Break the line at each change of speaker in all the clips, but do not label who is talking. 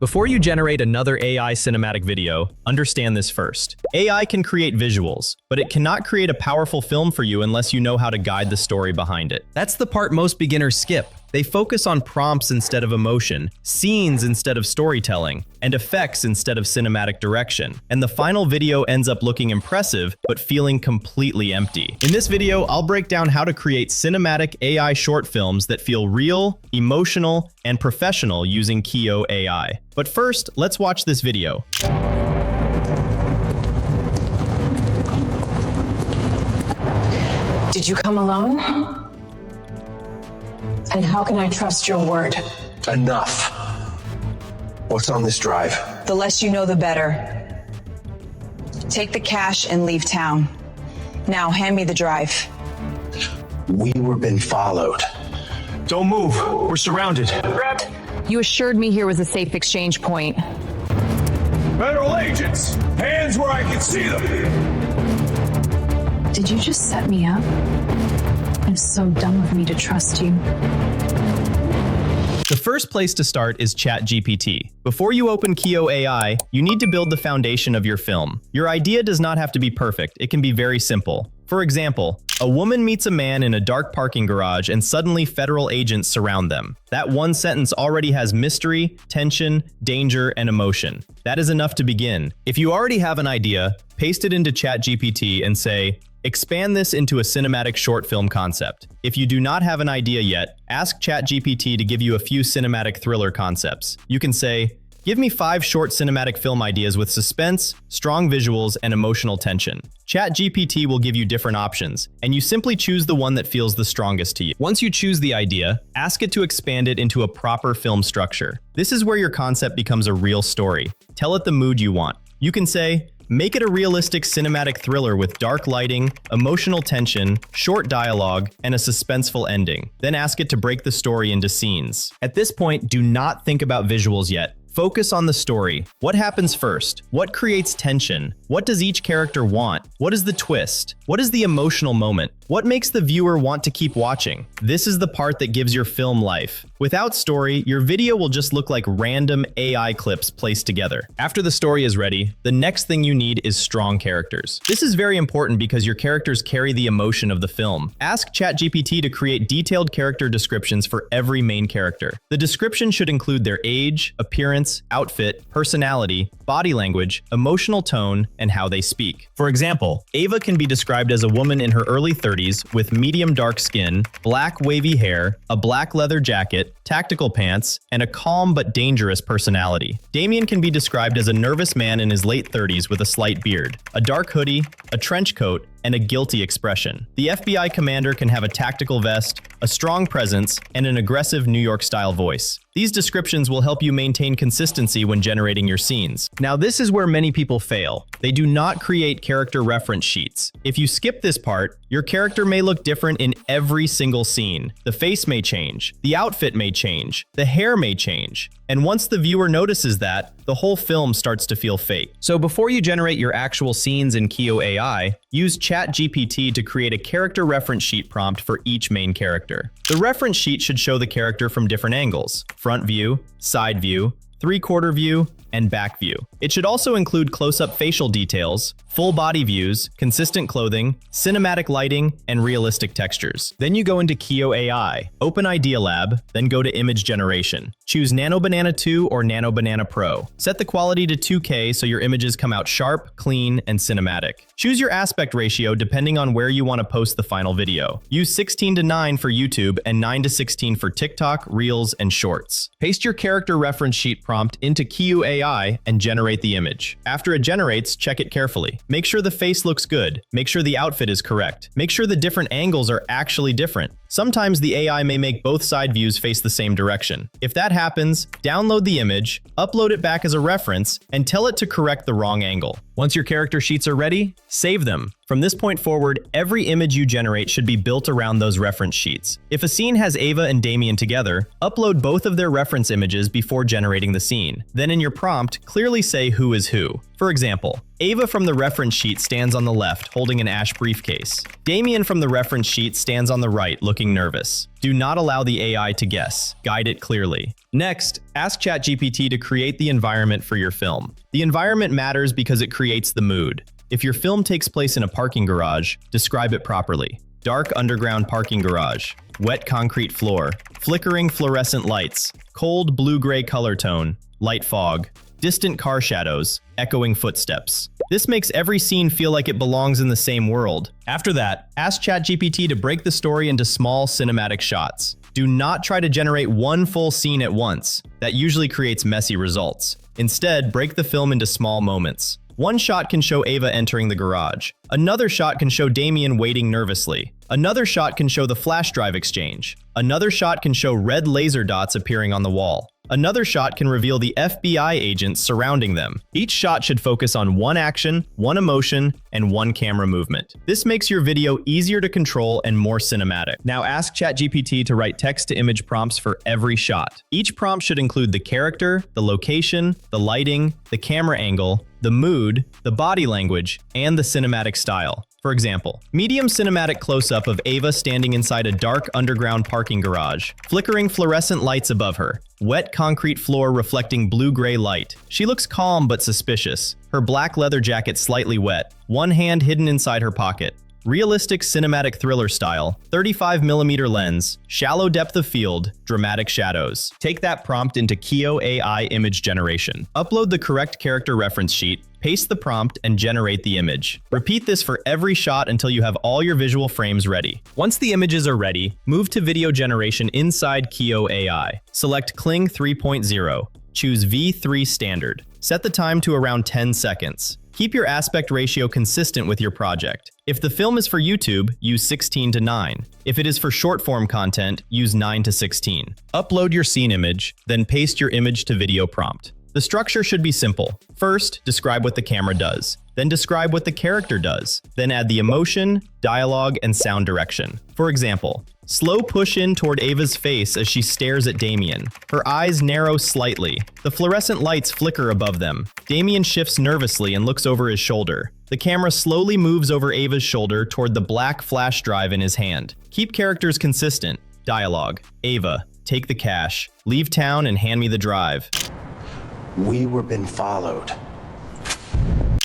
Before you generate another AI cinematic video, understand this first. AI can create visuals, but it cannot create a powerful film for you unless you know how to guide the story behind it. That's the part most beginners skip. They focus on prompts instead of emotion, scenes instead of storytelling, and effects instead of cinematic direction. And the final video ends up looking impressive, but feeling completely empty. In this video, I'll break down how to create cinematic AI short films that feel real, emotional, and professional using Keoo AI. But first, let's watch this video.
Did you come alone? And how can I trust your word?
Enough. What's on this drive?
The less you know, the better. Take the cash and leave town. Now, hand me the drive.
We were being followed. Don't move. We're surrounded.
You assured me here was a safe exchange point.
Federal agents! Hands where I can see them!
Did you just set me up? It's so dumb of me to trust you.
The first place to start is ChatGPT. Before you open Keoo AI, you need to build the foundation of your film. Your idea does not have to be perfect. It can be very simple. For example, a woman meets a man in a dark parking garage and suddenly federal agents surround them. That one sentence already has mystery, tension, danger, and emotion. That is enough to begin. If you already have an idea, paste it into ChatGPT and say, expand this into a cinematic short film concept. If you do not have an idea yet, ask ChatGPT to give you a few cinematic thriller concepts. You can say, give me 5 short cinematic film ideas with suspense, strong visuals, and emotional tension. ChatGPT will give you different options, and you simply choose the one that feels the strongest to you. Once you choose the idea, ask it to expand it into a proper film structure. This is where your concept becomes a real story. Tell it the mood you want. You can say, make it a realistic cinematic thriller with dark lighting, emotional tension, short dialogue, and a suspenseful ending. Then ask it to break the story into scenes. At this point, do not think about visuals yet. Focus on the story. What happens first? What creates tension? What does each character want? What is the twist? What is the emotional moment? What makes the viewer want to keep watching? This is the part that gives your film life. Without story, your video will just look like random AI clips placed together. After the story is ready, the next thing you need is strong characters. This is very important because your characters carry the emotion of the film. Ask ChatGPT to create detailed character descriptions for every main character. The description should include their age, appearance, outfit, personality, body language, emotional tone, and how they speak. For example, Ava can be described as a woman in her early 30s with medium dark skin, black wavy hair, a black leather jacket, tactical pants, and a calm but dangerous personality. Damien can be described as a nervous man in his late 30s with a slight beard, a dark hoodie, a trench coat, and a guilty expression. The FBI commander can have a tactical vest, a strong presence, and an aggressive New York-style voice. These descriptions will help you maintain consistency when generating your scenes. Now, this is where many people fail. They do not create character reference sheets. If you skip this part, your character may look different in every single scene. The face may change, the outfit may change, the hair may change. And once the viewer notices that, the whole film starts to feel fake. So before you generate your actual scenes in Keoo AI, use ChatGPT to create a character reference sheet prompt for each main character. The reference sheet should show the character from different angles: front view, side view, three-quarter view, and back view. It should also include close-up facial details, full body views, consistent clothing, cinematic lighting, and realistic textures. Then you go into Keoo AI, open Idea Lab, then go to image generation. Choose Nano Banana 2 or Nano Banana Pro. Set the quality to 2K so your images come out sharp, clean, and cinematic. Choose your aspect ratio depending on where you want to post the final video. Use 16:9 for YouTube and 9:16 for TikTok, Reels, and Shorts. Paste your character reference sheet prompt into Keoo AI and generate the image. After it generates, check it carefully. Make sure the face looks good. Make sure the outfit is correct. Make sure the different angles are actually different. Sometimes the AI may make both side views face the same direction. If that happens, download the image, upload it back as a reference, and tell it to correct the wrong angle. Once your character sheets are ready, save them. From this point forward, every image you generate should be built around those reference sheets. If a scene has Ava and Damien together, upload both of their reference images before generating the scene. Then in your prompt, clearly say who is who. For example, Ava from the reference sheet stands on the left holding an ash briefcase. Damien from the reference sheet stands on the right looking nervous. Do not allow the AI to guess. Guide it clearly. Next, ask ChatGPT to create the environment for your film. The environment matters because it creates the mood. If your film takes place in a parking garage, describe it properly. Dark underground parking garage, wet concrete floor, flickering fluorescent lights, cold blue-gray color tone, light fog, distant car shadows, echoing footsteps. This makes every scene feel like it belongs in the same world. After that, ask ChatGPT to break the story into small cinematic shots. Do not try to generate one full scene at once. That usually creates messy results. Instead, break the film into small moments. One shot can show Ava entering the garage. Another shot can show Damien waiting nervously. Another shot can show the flash drive exchange. Another shot can show red laser dots appearing on the wall. Another shot can reveal the FBI agents surrounding them. Each shot should focus on one action, one emotion, and one camera movement. This makes your video easier to control and more cinematic. Now ask ChatGPT to write text-to-image prompts for every shot. Each prompt should include the character, the location, the lighting, the camera angle, the mood, the body language, and the cinematic style. For example, medium cinematic close-up of Ava standing inside a dark underground parking garage, flickering fluorescent lights above her, wet concrete floor reflecting blue-gray light. She looks calm but suspicious, her black leather jacket slightly wet, one hand hidden inside her pocket. Realistic cinematic thriller style, 35mm lens, shallow depth of field, dramatic shadows. Take that prompt into Keoo AI image generation. Upload the correct character reference sheet, paste the prompt, and generate the image. Repeat this for every shot until you have all your visual frames ready. Once the images are ready, move to video generation inside Keoo AI. Select Kling 3.0. Choose V3 Standard. Set the time to around 10 seconds. Keep your aspect ratio consistent with your project. If the film is for YouTube, use 16:9. If it is for short-form content, use 9:16. Upload your scene image, then paste your image to video prompt. The structure should be simple. First, describe what the camera does. Then describe what the character does. Then add the emotion, dialogue, and sound direction. For example, slow push in toward Ava's face as she stares at Damien. Her eyes narrow slightly. The fluorescent lights flicker above them. Damien shifts nervously and looks over his shoulder. The camera slowly moves over Ava's shoulder toward the black flash drive in his hand. Keep characters consistent. Dialogue. Ava, take the cash. Leave town and hand me the drive.
We were being followed.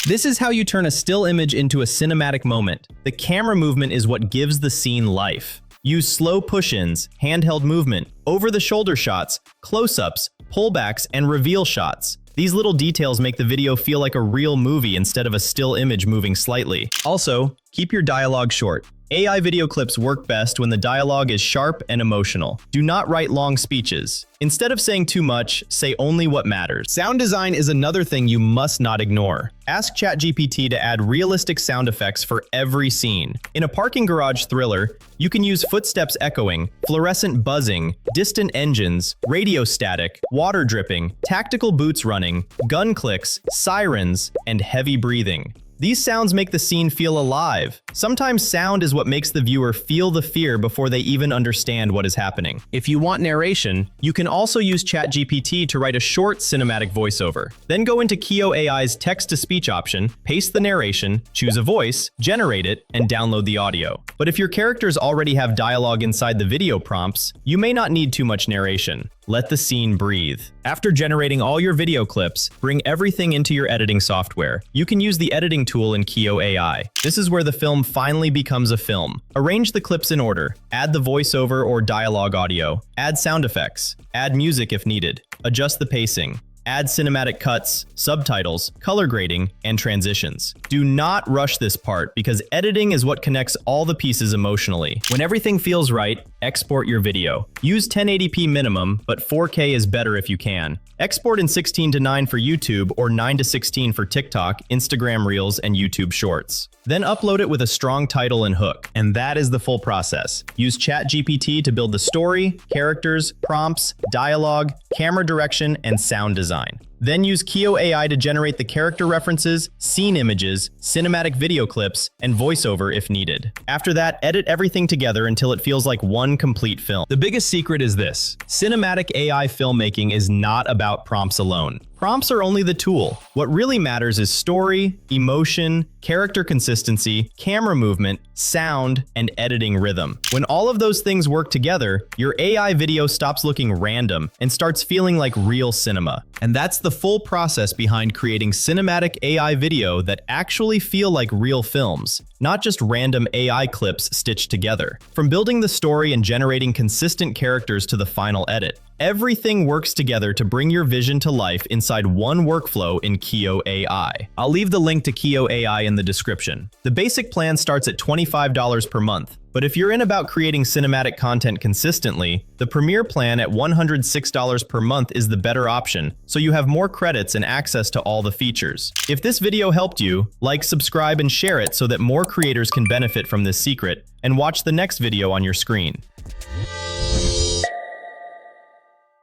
This is how you turn a still image into a cinematic moment. The camera movement is what gives the scene life. Use slow push-ins, handheld movement, over-the-shoulder shots, close-ups, pullbacks, and reveal shots. These little details make the video feel like a real movie instead of a still image moving slightly. Also, keep your dialogue short. AI video clips work best when the dialogue is sharp and emotional. Do not write long speeches. Instead of saying too much, say only what matters. Sound design is another thing you must not ignore. Ask ChatGPT to add realistic sound effects for every scene. In a parking garage thriller, you can use footsteps echoing, fluorescent buzzing, distant engines, radio static, water dripping, tactical boots running, gun clicks, sirens, and heavy breathing. These sounds make the scene feel alive. Sometimes sound is what makes the viewer feel the fear before they even understand what is happening. If you want narration, you can also use ChatGPT to write a short cinematic voiceover. Then go into Keoo AI's text-to-speech option, paste the narration, choose a voice, generate it, and download the audio. But if your characters already have dialogue inside the video prompts, you may not need too much narration. Let the scene breathe. After generating all your video clips, bring everything into your editing software. You can use the editing tool in Keoo AI. This is where the film finally becomes a film. Arrange the clips in order. Add the voiceover or dialogue audio. Add sound effects. Add music if needed. Adjust the pacing. Add cinematic cuts, subtitles, color grading, and transitions. Do not rush this part because editing is what connects all the pieces emotionally. When everything feels right, export your video. Use 1080p minimum, but 4K is better if you can. Export in 16:9 for YouTube or 9:16 for TikTok, Instagram Reels, and YouTube Shorts. Then upload it with a strong title and hook. And that is the full process. Use ChatGPT to build the story, characters, prompts, dialogue, camera direction, and sound design. Then use Keoo AI to generate the character references, scene images, cinematic video clips, and voiceover if needed. After that, edit everything together until it feels like one complete film. The biggest secret is this: cinematic AI filmmaking is not about prompts alone. Prompts are only the tool. What really matters is story, emotion, character consistency, camera movement, sound, and editing rhythm. When all of those things work together, your AI video stops looking random and starts feeling like real cinema. And that's the full process behind creating cinematic AI video that actually feel like real films, not just random AI clips stitched together. From building the story and generating consistent characters to the final edit, everything works together to bring your vision to life inside one workflow in Keoo AI. I'll leave the link to Keoo AI in the description. The basic plan starts at $25 per month, but if you're in about creating cinematic content consistently, the Premier plan at $106 per month is the better option, so you have more credits and access to all the features. If this video helped you, like, subscribe, and share it so that more creators can benefit from this secret, and watch the next video on your screen.